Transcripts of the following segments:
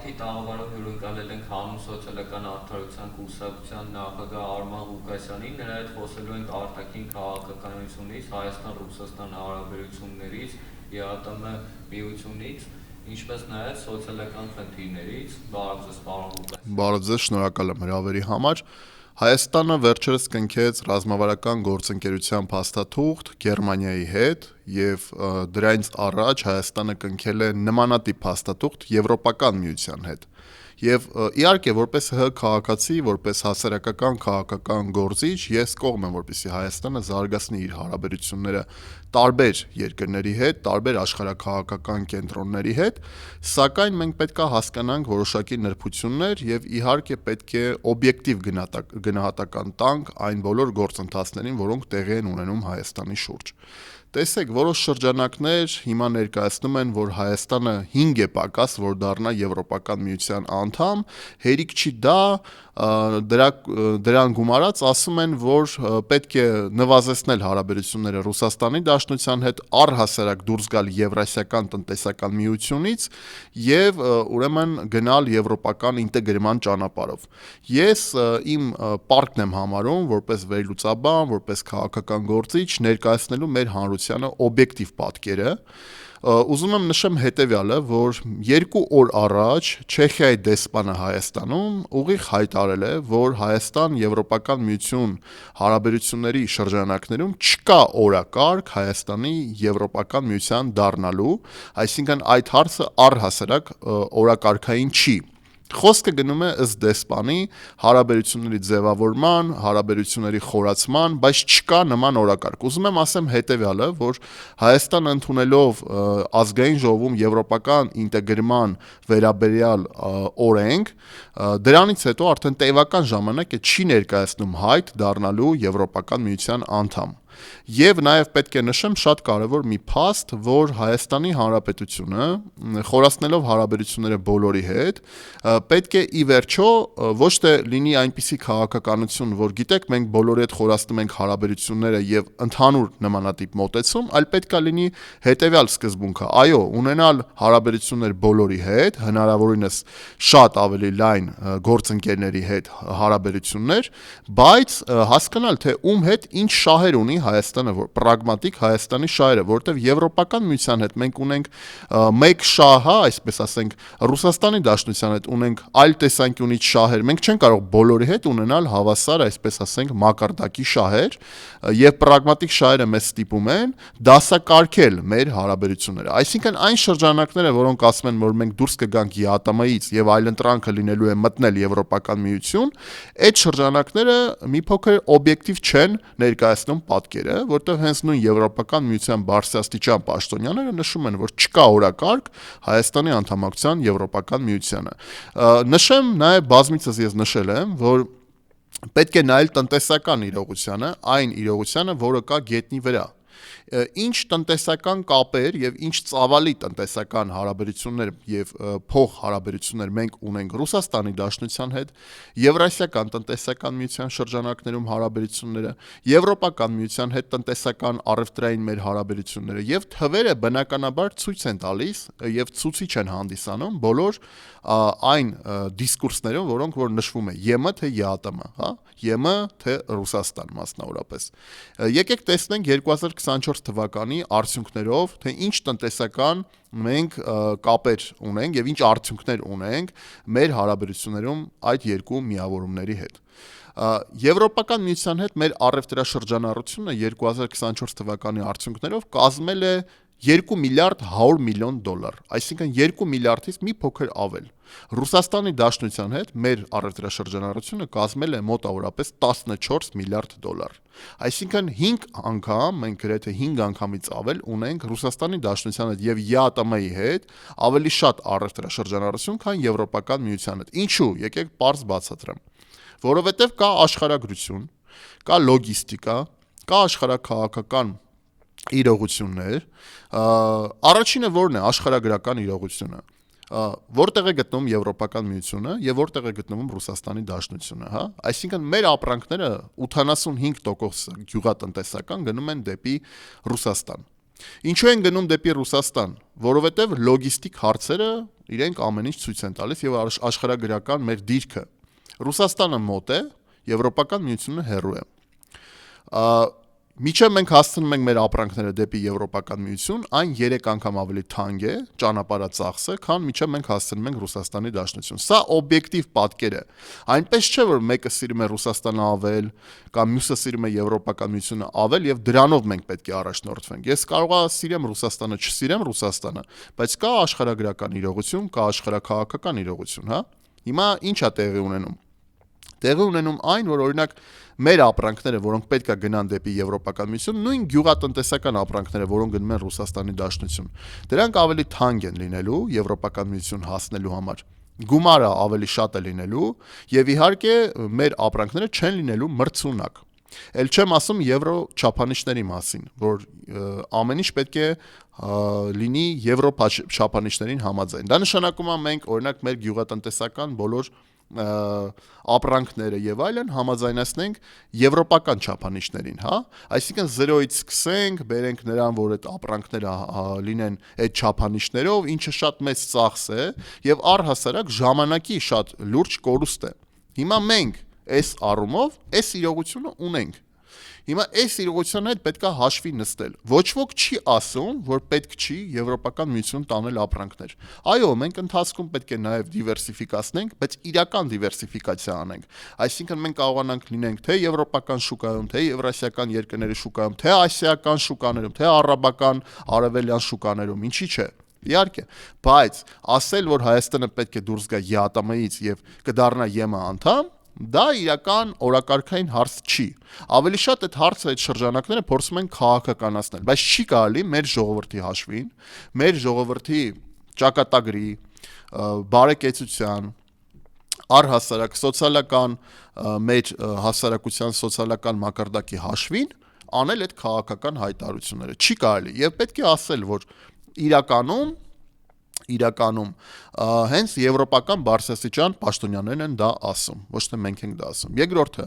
Արցախի տաղավարով հյուրընկալել ենք հանուն սոցիալական արդարության կուսակցության նախագահ Արման Ղուկասյանին, նրա հետ խոսելու ենք արտաքին քաղաքականությունից, Հայաստան-Ռուսաստան հարաբերություններից, ԵԱՏՄ միությունից, ինչպես նաև սոցիալական խնդիրներից։ Բարև ձեզ, պարոն Ղուկասյան։ Բարև ձեզ, շնորհակալ եմ հրավերի համար։ Հայաստանը վերջերս կնքեց ռազմավարական գործընկերության փաստաթուղթ Գերմանիայի հետ եւ դրանից առաջ Հայաստանը կնքել է նմանատիպ փաստաթուղթ Եվրոպական միության հետ։ Եվ իհարկե որպես ՀՀ քաղաքացի, որպես հասարակական քաղաքական գործիչ ես կողմ եմ, որպեսզի Հայաստանը զարգացնի իր հարաբերությունները տարբեր երկրների հետ, տարբեր աշխարհաքաղաքական կենտրոնների հետ, սակայն մենք պետք է հասկանանք որոշակի նրբություններ եւ իհարկե պետք է օբյեկտիվ գնահատական տանք այն բոլոր գործընթացներին, որոնք տեղի են ունենում Հայաստանի շուրջ։ Տեսեք, որոշ շրջանակներ հիմա ներկայացնում են, որ Հայաստանը 5 է պակաս, որ դառնա Եվրոպական միության անդամ, հերիք չի դա, դրան գումարած ասում են, որ պետք է նվազեցնել հարաբերությունները Ռուսաստանի Դաշնության հետ, առհասարակ դուրս գալ Եվրասիական տնտեսական միությունից եւ ուրեմն գնալ եվրոպական ինտեգրման ճանապարհով։ Ես իմ պարտքն եմ համարում, որպես վերլուծաբան, որպես քաղաքական գործիչ, ներկայացնելու մեր հանրությանը օբյեկտիվ պատկերը։ Ուզում եմ նշեմ հետևյալը, որ 2 օր առաջ Չեխիայի դեսպանը Հայաստանում ուղիղ հայտարարել է, որ Հայաստան-Եվրոպական միություն հարաբերությունների շրջանակներում չկա օրակարգ Հայաստանի Եվրոպական միության դառնալու, այսինքն այդ հարցը առհասարակ օրակարգային չի։ Խոսքը գնում է ըստ դեսպանի հարաբերությունների ձևավորման, հարաբերությունների խորացման, բայց չկա նման օրակարգ։ Ուզում եմ ասեմ հետևյալը, որ Հայաստանը ընդունելով ազգային ժողովում եվրոպական ինտեգրման վերաբերյալ օրենք, դրանից հետո արդեն տևական ժամանակ է չի ներկայացնում հայտ դառնալու Եվրոպական միության անդամ։ Եվ նաև պետք է նշեմ շատ կարևոր մի փաստ, որ Հայաստանի Հանրապետությունը խորացնելով հարաբերությունները բոլորի հետ, պետք է ի վերջո ոչ թե լինի այնպիսի քաղաքականություն, որ գիտեք, մենք բոլորի հետ խորացնում ենք հարաբերությունները եւ ընդհանուր նմանատիպ մոտեցում, այլ պետք է լինի հետեւյալ սկզբունքը. այո, ունենալ հարաբերություններ բոլորի հետ, հնարավորինս շատ ավելի լայն գործընկերների հետ հարաբերություններ, բայց հասկանալ, թե ում հետ ինչ շահեր ունի Հայաստանը, որ պրագմատիկ Հայաստանի շահերը, որտեղ Եվրոպական միության հետ մենք ունենք մեկ շահ, այսպես ասենք, Ռուսաստանի Դաշնության հետ ունենք այլ տեսանկյունից շահեր, մենք չենք կարող բոլորի հետ ունենալ հավասար, այսպես ասենք, մակարդակի շահեր, եւ պրագմատիկ շահերը մեզ ստիպում են դասակարգել մեր հարաբերությունները։ Այսինքն այն շրջանակները, որոնք ասում են, որ մենք դուրս կգանք ԵԱՏՄ-ից եւ այլընտրանքը լինելու է մտնել Եվրոպական միություն, այդ շրջանակները մի փոքր օբյեկտիվ չեն ներկայացնում պատկերը, որտեղ հենց նույն Եվրոպական միության բարձրաստիճան պաշտոնյաները նշում են, որ չկա օրակարգ Հայաստանի անդամակցության Եվրոպական միությանը։ Նշեմ նաև բազմիցս ես նշել եմ, որ պետք է նայել տնտեսական իրողությանը, այն իրողությանը, որը կա գետնի վրա։ Ինչ տնտեսական կապեր եւ ինչ ծավալի տնտեսական հարաբերություններ եւ փող հարաբերություններ մենք ունենք Ռուսաստանի Դաշնության հետ, Եվրասիական տնտեսական միության շրջանակներում հարաբերությունները, Եվրոպական միության հետ տնտեսական առևտրային մեր հարաբերությունները եւ թվերը բնականաբար ցույց են տալիս եւ ցուցիչ են հանդիսանում բոլոր այն դիսկուրսներում, որոնք որ նշվում է ԵՄ թե ԵԱՏՄ, հա, ԵՄ թե Ռուսաստան մասնավորապես։ Եկեք տեսնենք 2024 թվականի արդյունքներով, թե ինչ տնտեսական մենք կապեր ունենք եւ ինչ արդյունքներ ունենք մեր հարաբերություններում այդ երկու միավորումների հետ։ Եվրոպական միության հետ մեր առևտրաշրջանառությունը 2024 թվականի արդյունքներով կազմել է 2 միլիարդ 100 միլիոն դոլար, այսինքն 2 միլիարդից մի փոքր ավել։ Ռուսաստանի Դաշնության հետ մեր առևտրաշրջանառությունը կազմել է մոտավորապես 14 միլիարդ դոլար։ Այսինքն 5 անգամ, մենք գրեթե 5 անգամից ավել ունենք Ռուսաստանի Դաշնության հետ եւ ԵԱՏՄ-ի հետ ավելի շատ առևտրաշրջանառություն, քան Եվրոպական միության հետ։ Ինչու՞, եկեք պարզ բացատրեմ։ Որովհետեւ կա աշխարհագրություն, կա լոգիստիկա, կա աշխարհաքաղաքական իրողություններ, առաջինը որն է աշխարհագրական իրողությունը, որտեղ է գտնվում Եվրոպական միությունը եւ որտեղ է գտնվում Ռուսաստանի Դաշնությունը, հա, այսինքն մեր ապրանքները 85% գյուղատնտեսական գնում են դեպի Ռուսաստան, Ինչու են գնում դեպի Ռուսաստան, որովհետև լոգիստիկ հարցերը իրենք ամեն ինչ ցույց են տալիս եւ աշխարհագրական մեր դիրքը։ Ռուսաստանը մոտ է, Եվրոպական միությունը հեռու է։ Միջև մենք հասցնում ենք մեր ապրանքները դեպի Եվրոպական միություն, այն 3 անգամ ավելի թանկ է, ճանապարհածախսը, քան միջև մենք հասցնում ենք Ռուսաստանի Դաշնություն։ Սա օբյեկտիվ պատկեր է։ Այնպես չէ, որ մեկը սիրում է Ռուսաստանը ավել, կամ մյուսը սիրում է Եվրոպական միությունը ավել, եւ դրանով մենք պետք է առաջնորդվենք։ Ես կարող եմ սիրեմ Ռուսաստանը, չսիրեմ Ռուսաստանը, բայց կա աշխարհագրական իրողություն, կա աշխարհաքաղաքական իրողություն, հա։ Հիմա ի՞նչ է տեղի ունենում։ Տեղի ունենում այն, որ օրինակ մեր ապրանքները, որոնք պետք է գնան դեպի Եվրոպական միություն, նույն գյուղատնտեսական ապրանքները, որոնք գնում են Ռուսաստանի Դաշնություն, դրանք ավելի թանկ են լինելու Եվրոպական միություն հասնելու համար։ Գումարը ավելի շատ է լինելու եւ իհարկե մեր ապրանքները չեն լինելու մրցունակ։ Էլ չեմ ասում եվրո չափանիշների մասին, որ ամեն ինչ պետք է լինի եվրոպա չափանիշներին համաձայն։ Դա նշանակում է մենք օրինակ մեր գյուղատնտեսական բոլոր ապրանքները եւ այլն համաձայնացնենք եվրոպական չափանիշներին, հա, այսինքն 0-ից սկսենք, բերենք նրան, որ այդ ապրանքները լինեն այդ չափանիշներով, ինչը շատ մեծ ծախս է եւ առհասարակ ժամանակի շատ լուրջ կորուստ է։ Հիմա մենք այս առումով այս իրողությունը ունենք։ Հիմա այս իրողության հետ պետք է հաշվի նստել։ Ոչ ոք չի ասում, որ պետք չի Եվրոպական միություն տանել ապրանքներ։ Այո, մենք ընթացքում պետք է նաև դիվերսիֆիկացնենք, բայց իրական դիվերսիֆիկացիա անենք։ Այսինքն մենք կարողանանք լինենք թե եվրոպական շուկայում, թե եվրասիական երկրների շուկայում, թե ասիական շուկաներում, թե արաբական, արևելյան շուկաներում, ինչի՞ չէ։ Իհարկե, բայց ասել, որ Հայաստանը պետք է դուրս գա ԵԱՏՄ-ից եւ կդառնա ԵՄ անդամ, դա իրական օրակարգային հարց չի։ Ավելի շատ այդ հարցը, այդ շրջանակները փորձում են քաղաքականացնել, բայց չի կարելի մեր ժողովրդի հաշվին, մեր ժողովրդի ճակատագրի, բարեկեցության, առհասարակ սոցիալական մեր հասարակության սոցիալական մակարդակի հաշվին անել այդ քաղաքական հայտարարությունները։ Չի կարելի եւ պետք է ասել, որ իրականում հենց եվրոպական բարձրաստիճան պաշտոնյաներն են դա ասում, ոչ թե մենք ենք դա ասում։ Երկրորդը,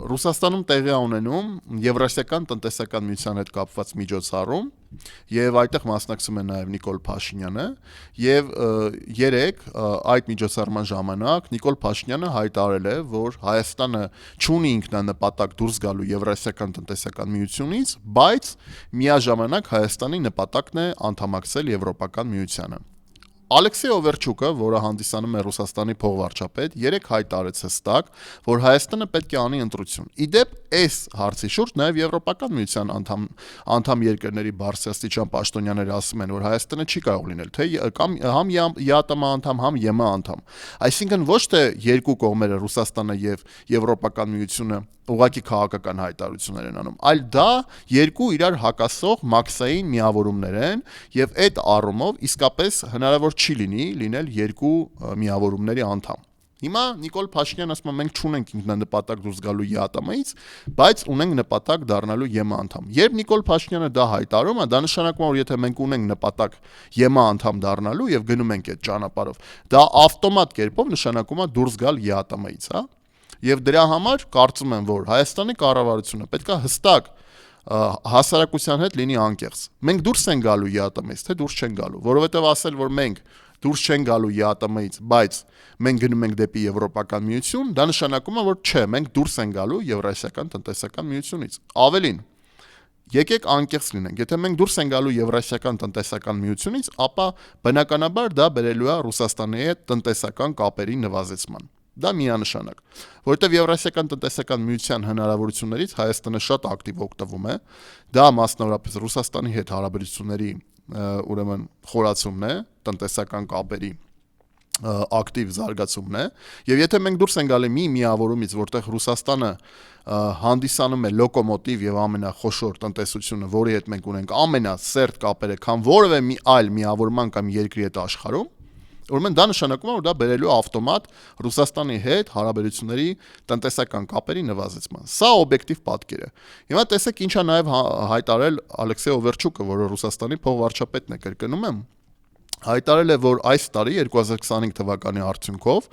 Ռուսաստանում տեղի է ունենում Եվրասիական տնտեսական միության հետ կապված միջոցառում, եւ այդտեղ մասնակցում է նաեւ Նիկոլ Փաշինյանը, եւ երեք այդ միջոցառման ժամանակ Նիկոլ Փաշինյանը հայտարարել է, որ Հայաստանը չունի ինքնանպատակ դուրս գալու Եվրասիական տնտեսական միությունից, բայց միաժամանակ Հայաստանի նպատակն է անդամակցել Եվրոպական միությանը։ Ալեքսեյ Օվերչուկը, որը հանդիսանում է Ռուսաստանի փոխվարչապետ, երեք հայտարարեց հստակ, որ Հայաստանը պետք է անի ընտրություն։ Իդեպ այս հարցի շուրջ նաև Եվրոպական միության անդամ երկրների բարձրաստիճան պաշտոնյաները ասում են, որ Հայաստանը չի կարող լինել թե կամ համ ԵԱՏՄ անդամ, համ ԵՄ անդամ։ Այսինքն ոչ թե երկու կողմերը Ռուսաստանը եւ Եվրոպական միությունը ուղղակի քաղաքական հայտարարություններ են անում, այլ դա երկու իրար հակասող մաքսային միավորումներ են եւ այդ առումով իսկապես հնարավոր չի լինել երկու միավորումների անդամ։ Հիմա Նիկոլ Փաշինյանն ասում է մենք չունենք ինքնանպատակ դուրս գալու ԵԱՏՄ-ից, բայց ունենք նպատակ դառնալու ԵՄ անդամ։ Երբ Նիկոլ Փաշինյանը դա հայտարարում է, դա նշանակում է, որ եթե մենք ունենք նպատակ ԵՄ անդամ դառնալու եւ գնում ենք այդ ճանապարհով, դա ավտոմատ կերպով նշանակում է դուրս գալ ԵԱՏՄ-ից, հա։ Եվ դրա համար կարծում եմ, որ Հայաստանի կառավարությունը պետք է հստակ հասարակության հետ լինի անկեղծ։ Մենք դուրս ենք գալու ԵԱՏՄ-ից, թե դուրս չենք գալու, որովհետև ասել, որ մենք դուրս չենք գալու ԵԱՏՄ-ից, բայց մենք գնում ենք դեպի Եվրոպական միություն, դա նշանակում է, որ չէ, մենք դուրս ենք գալու Եվրասիական տնտեսական միությունից։ Ավելին, եկեք անկեղծ լինենք, եթե մենք դուրս ենք գալու Եվրասիական տնտեսական միությունից, ապա բնականաբար դա բերելու է Ռուսաստանի հետ տնտեսական կապերի նվազեցման։ Դա միանշանակ, որովհետև Եվրասիական տնտեսական միության հնարավորություններից Հայաստանը շատ ակտիվ օգտվում է, դա մասնավորապես Ռուսաստանի հետ հարաբերությունների ուրեմն խորացումն է, տնտեսական կապերի ակտիվ զարգացումն է, եւ եթե մենք դուրս ենք գալի մի միավորումից, որտեղ Ռուսաստանը հանդիսանում է լոկոմոտիվ եւ ամենախոշոր տնտեսությունը, որի հետ մենք ունենք ամենասերտ կապերը, քան որևէ մի այլ միավորման կամ երկրի հետ աշխարհում, ուրեմն դա նշանակում է, որ դա բերելու ավտոմատ Ռուսաստանի հետ հարաբերությունների տնտեսական կապերի նվազեցման։ Սա օբյեկտիվ պատկեր է։ Հիմա տեսեք ինչա նաև հայտարարել Ալեքսեյ Օվերչուկը, որը Ռուսաստանի փոխվարչապետն է, կրկնում եմ, հայտարարել է, որ այս տարի 2025 թվականի արդյունքով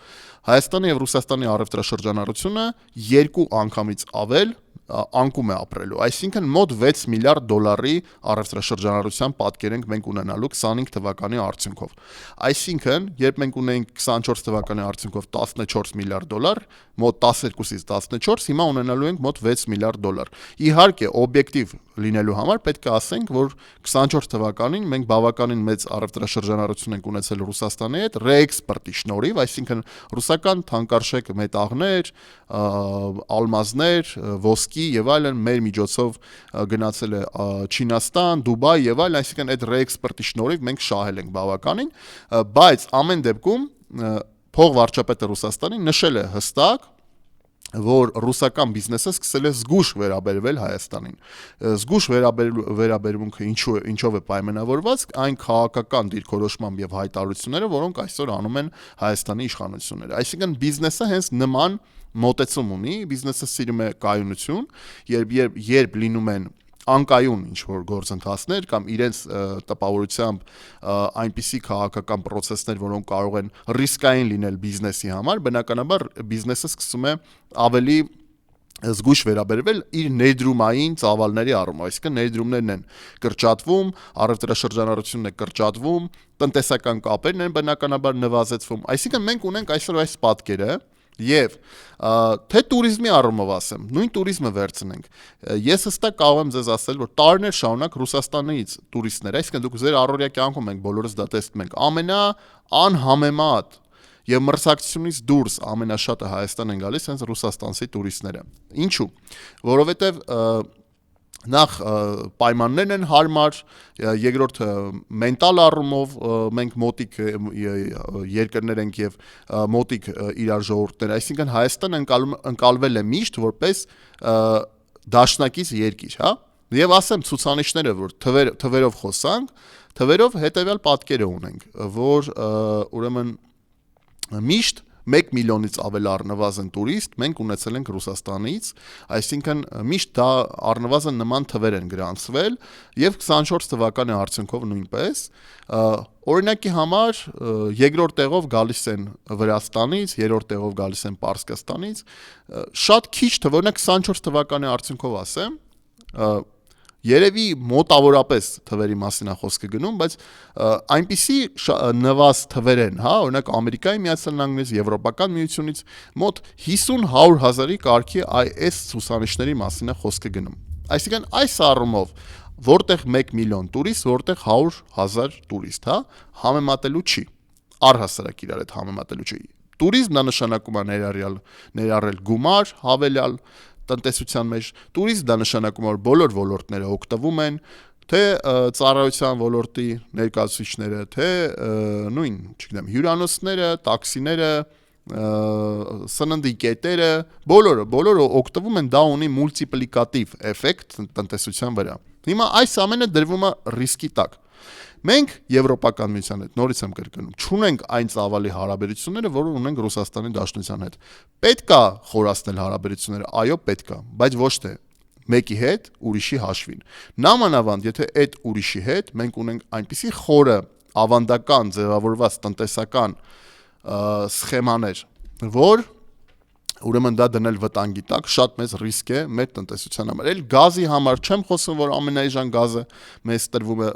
Հայաստանի եւ Ռուսաստանի առևտրաշրջանառությունը 2 անգամից ավել անկում է ապրելու։ Այսինքն մոտ 6 միլիարդ դոլարի առևտրաշրջանառության պատկեր ենք մենք ունենալու 25 թվականի արդյունքով։ Այսինքն, երբ մենք ունենք 24 թվականի արդյունքով 14 միլիարդ դոլար, մոտ 12-ից 14, հիմա ունենալու ենք մոտ 6 միլիարդ դոլար։ Իհարկե, օբյեկտիվ լինելու համար պետք է ասենք, որ 24 թվականին մենք բավականին մեծ առևտրաշրջանառություն ենք ունեցել Ռուսաստանի հետ ռեէքսպորտի շնորհիվ, այսինքն ռուսական թանկարժեք մետաղներ, ալմազներ, ոսկի եւ այլն մեր միջոցով գնացել է Չինաստան, Դուբայ եւ այլն, այսինքն այդ ռեէքսպորտի շնորհիվ մենք շահել ենք բավականին, բայց ամեն դեպքում փողվարչապետը Ռուսաստանի նշել է հստակ, որ ռուսական բիզնեսը սկսել է զգուշ վերաբերվել Հայաստանին։ Զգուշ վերաբերմունքը ինչով է պայմանավորված, այն քաղաքական դիրքորոշմամբ եւ հայտարարությունները, որոնք այսօր անում են Հայաստանի իշխանությունները։ Այսինքն բիզնեսը հենց նման մոտեցում ունի, բիզնեսը սիրում է կայունություն, երբ լինում են անկայուն ինչ-որ գործընթացներ կամ իրենց տպավորությամբ այնպիսի քաղաքական process-ներ, որոնք կարող են ռիսկային լինել բիզնեսի համար, բնականաբար բիզնեսը սկսում է ավելի զգուշ վերաբերվել իր ներդրումային ծավալների առումով, այսինքն ներդրումներն են կրճատվում, առևտրաշրջանառությունն է կրճատվում, տնտեսական կապերն են բնականաբար նվազեցվում, այսինքն մենք ունենք այսօր այս պատկերը Եվ թե տուրիզմի առումով ասեմ, նույն տուրիզմը վերցնենք, ես հստակ կարող եմ ձեզ ասել, որ տարիներ շարունակ Ռուսաստանից տուրիստներ, այսինքն դուք ձեր առօրյա կյանքում եք բոլորս դա տեսնում եք, ամենաանհամեմատ եւ մրցակցությունից դուրս ամենաշատը Հայաստան են գալիս հենց ռուսաստանցի տուրիստները։ Ինչու՞։ Որովհետեւ նախ պայմաններն են հարմար, երկրորդ մենտալ առումով մենք մոտիկ երկրներ ենք եւ մոտիկ իրար ժողովուրդներ, այսինքն Հայաստանը ընկալվել է միշտ որպես դաշնակից երկիր, հա։ Եվ ասեմ ցուցանիշները, որ թվերով խոսանք, թվերով հետեւյալ պատկերը ունենք, որ ուրեմն միշտ 1 միլիոնից ավել առնվազն տուրիստ մենք ունեցել ենք Ռուսաստանից, այսինքն միշտ դա առնվազն նման թվեր են գրանցվել եւ 24 թվականի արդյունքով նույնպես օրինակի համար երկրորդ տեղով գալիս են Վրաստանից, երրորդ տեղով գալիս են Պարսկաստանից, շատ քիչ թվեր, օրինակ 24 թվականի արդյունքով ասեմ, Երևի մոտավորապես թվերի մասին է խոսքը գնում, բայց այնպիսի նվազ թվեր են, հա, օրինակ Ամերիկայի Միացյալ Նահանգներից, Եվրոպական միությունից մոտ 50-100 հազարի կարգի այս ցուցանիշների մասին է խոսքը գնում։ Այսինքն այս առումով որտեղ 1 միլիոն տուրիստ, որտեղ 100,000 տուրիստ, հա, համեմատելու չի։ Առհասարակ իրար հետ համեմատելու չի։ Տուրիզմն դա նշանակում է ներառել գումար, հավելյալ տնտեսության մեջ, տուրիզմ դա նշանակում է, որ բոլոր ոլորտները օգտվում են, թե ծառայության ոլորտի ներկայացուցիչները, թե նույն, չգիտեմ, հյուրանոցները, տաքսիները, սննդի կետերը, բոլորը օգտվում են, դա ունի մուլտիպլիկատիվ էֆեկտ տնտեսության վրա։ Հիմա այս ամենը դրվում է ռիսկի տակ։ Մենք Եվրոպական միության հետ, նորից եմ կրկնում, չունենք այն ծավալի հարաբերությունները, որ ունենք Ռուսաստանի Դաշնության հետ։ Պետք է խորացնել հարաբերությունները, այո, պետք է, բայց ոչ թե մեկի հետ ուրիշի հաշվին։ Նամանավանդ, եթե այդ ուրիշի հետ մենք ունենք այնպիսի խորը ավանդական ձևավորված տնտեսական սխեմաներ, որ ուրեմն դա դնել վտանգի տակ շատ մեծ ռիսկ է մեր տնտեսության համար։ Էլ գազի համար չեմ խոսում, որ ամենաէժան գազը մեզ տրվում է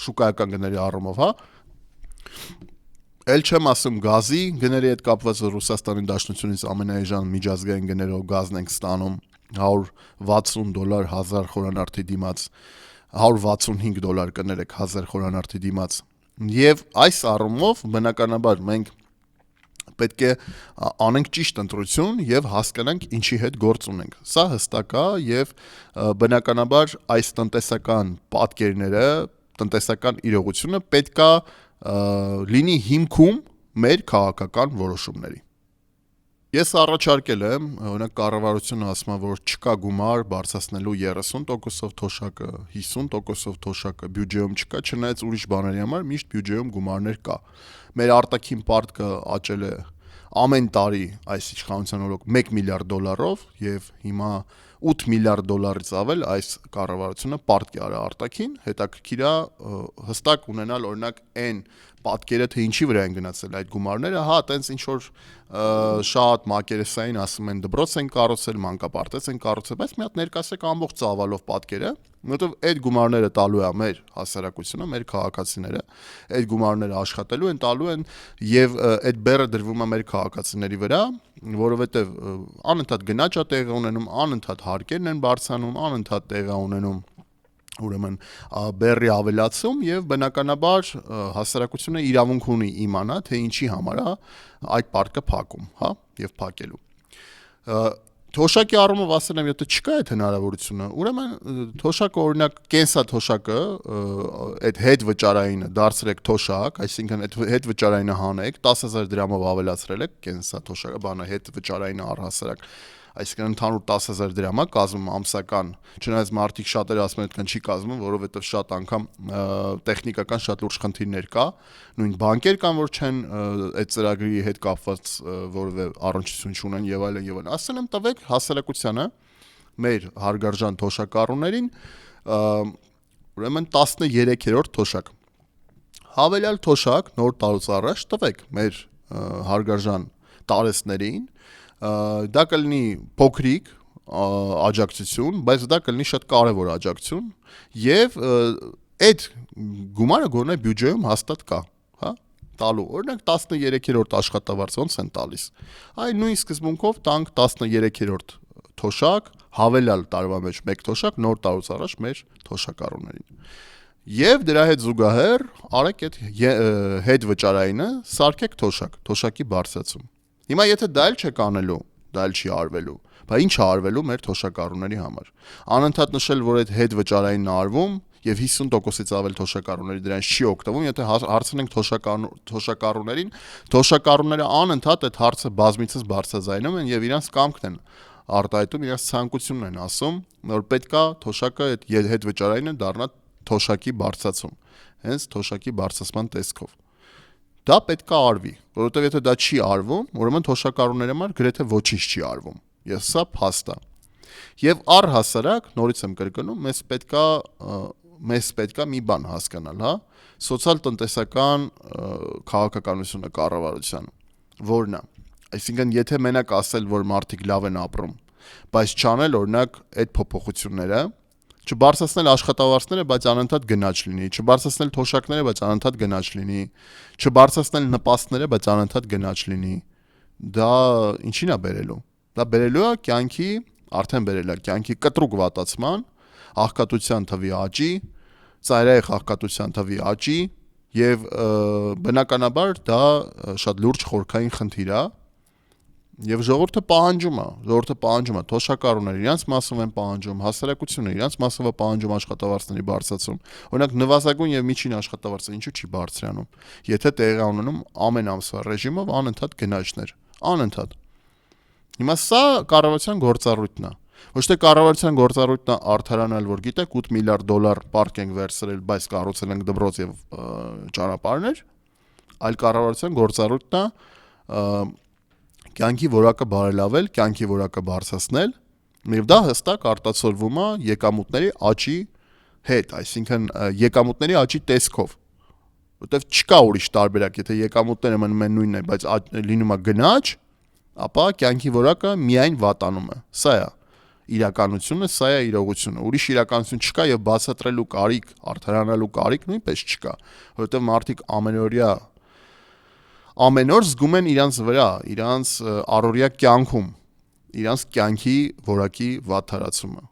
շուկայական գների առումով, հա։ Էլ չեմ ասում գազի գների հետ կապված Ռուսաստանի Դաշնությունից ամենաէժան միջազգային գներով գազն ենք ստանում $160 1000 խորանարդի դիմաց, $165 կներեք 1000 խորանարդի դիմաց։ Եվ այս առումով բնականաբար մենք պետք է անենք ճիշտ ընտրություն եւ հասկանանք ինչի հետ գործ ունենք։ Սա հստակ է եւ բնականաբար այս տնտեսական պատկերները, տնտեսական իրողությունը պետք է լինի հիմքում մեր քաղաքական որոշումների։ Ես առաջարկել եմ, օրինակ կառավարությունը ասում է, որ չկա գումար բարձրացնելու 30%-ով թոշակը, 50%-ով թոշակը, բյուջեում չկա, չնայած ուրիշ բաների համար միշտ բյուջեում գումարներ կա։ Մեր արտաքին պարտքը ամեն տարի այս իշխանության օրոք $1 միլիարդ եւ հիմա $8 միլիարդից ավել այս կառավարությունը պարտքի արա արտաքին, հետաքրքիր է հստակ ունենալ օրինակ այն պատկերը, թե ինչի վրա են գնացել այդ գումարները, հա, տենց ինչ որ շատ մակերեսային ասում են դպրոց են կառուցել, մանկապարտեզ են կառուցել, բայց մի հատ ներկայացեք ամբողջ ծավալով պատկերը, որովհետև այդ գումարները տալու է մեր հասարակությունը, մեր քաղաքացիները, այդ գումարները աշխատելու են, տալու են եւ այդ բեռը դրվում է մեր քաղաքացիների վրա, որովհետև անընդհատ գնաճ է տեղի ունենում, անընդհատ հարկերն են բարձրանում, անընդհատ տեղի ունենում ուրեմն բեռի ավելացում եւ բնականաբար հասարակությունը իրավունք ունի իմանա թե ինչի համար է այդ պարտքը փակում, հա, եւ փակելու։ Թոշակի առումով ասել եմ, եթե չկա այդ հնարավորությունը, ուրեմն թոշակը օրինակ կենսա թոշակը այդ հետ վճարայինը դարձրեք թոշակ, այսինքն այդ հետ վճարայինը հանեք, 10,000 դրամով ավելացրել եք կենսա թոշակը, բանը հետ վճարայինը առհասարակ, այսինքն ընդհանուր 10,000 դրամ է կազմում ամսական, չնայած մարդիկ շատերը ասում են այդքան չի կազմում, որովհետև շատ անգամ տեխնիկական շատ լուրջ խնդիրներ կա, նույն բանկեր կան, որ չեն այդ ծրագրի հետ կապված որևէ առնչություն չունեն եւ այլն եւ այլն։ Ասել եմ տվեք հասարակությանը մեր հարգարժան թոշակառուներին ուրեմն 13-րդ թոշակ։ Հավելյալ թոշակ նոր տարուց առաջ տվեք մեր հարգարժան տարեցներին, դա կլինի փոքրիկ աջակցություն, բայց դա կլինի շատ կարևոր աջակցություն եւ այդ գումարը գոնե բյուջեում հաստատ կա, հա, տալու։ Օրինակ 13-րդ աշխատավարձ ոնց են տալիս։ Այն նույն սկզբունքով տանք 13-րդ թոշակ, հավելյալ տարվա մեջ 1 թոշակ նոր տարուց առաջ մեր թոշակառուներին։ Եվ դրա հետ զուգահեռ արեք այդ հետ վճարայինը սարքեք թոշակի բարձրացում։ Հիմա եթե դա էլ չեք անելու, դա էլ չի արվելու, բա ինչ է արվելու մեր թոշակառուների համար։ Անընդհատ նշել, որ այդ հետ վճարայինն է արվում եւ 50%-ից ավել թոշակառուների դրանից չի օգտվում, եթե հարցնենք թոշակառուներին, թոշակառուները անընդհատ այդ հարցը բազմիցս բարձրաձայնում են եւ իրանց կամքն են արտահայտում, իրանց ցանկությունն են ասում, որ պետքա թոշակը այդ հետ վճարայինը դառնա թոշակի բարձրացում, հենց թոշակի բարձրացման տեսքով։ Դա պետք է արվի, որովհետև եթե դա չի արվում, ուրեմն թոշակառուների համար գրեթե ոչինչ չի արվում։ Ես սա փաստ է։ Եվ առհասարակ, նորից եմ կրկնում, մեզ պետքա մի բան հասկանալ, հա, սոցիալ-տնտեսական քաղաքականությունը կառավարության, որն է։ Այսինքն, եթե մենակ ասել, որ մարդիկ լավ են ապրում, բայց չանել օրինակ այդ փոփոխությունները, չբարձրացնել աշխատավարձները, բայց անընդհատ գնաճ լինի, չբարձրացնել թոշակները, բայց անընդհատ գնաճ լինի, չբարձրացնել նպաստները, բայց անընդհատ գնաճ լինի, դա ինչին է բերելու։ Դա բերելու է կյանքի, արդեն բերել է կյանքի կտրուկ վատացման, աղքատության թվի աճի, ծայրահեղ աղքատության թվի աճի եւ բնականաբար դա շատ լուրջ խորքային խնդիր է։ Եվ ժողովուրդը պահանջում է, թոշակառուները իրանց մասով են պահանջում, հասարակությունը իրանց մասով է պահանջում աշխատավարձների բարձրացում։ Օրինակ նվազագույն եւ միջին աշխատավարձը ինչու չի բարձրանում, եթե տեղի ունենում ամեն ամսվա ռեժիմով անընդհատ գնաճներ, անընդհատ։ Հիմա սա կառավարության գործառույթն է։ Ոչ թե կառավարության գործառույթն է արդարանալ, որ գիտեք $8 միլիարդ պարտք ենք վերցրել, բայց կառուցել ենք դպրոց եւ ճանապարհներ, այլ կառավարության գործառույթն է կյանքի որակը բարելավել, կյանքի որակը բարձրացնել, եւ դա հստակ արտացոլվում է եկամուտների աճի հետ, այսինքն եկամուտների աճի տեսքով, որտեվ չկա ուրիշ տարբերակ, եթե եկամուտները մնում են նույնն է, բայց լինում է գնաճ, ապա կյանքի որակը միայն վատանում է։ Սա է իրականությունը, սա է իրողությունը։ Ուրիշ իրականություն չկա եւ բացատրելու կարիք, արդարանալու կարիք նույնպես չկա, որովհետեւ մարդիկ ամեն օր զգում են իրանց վրա, իրանց առօրյա կյանքում, իրանց կյանքի որակի վատթարացումը։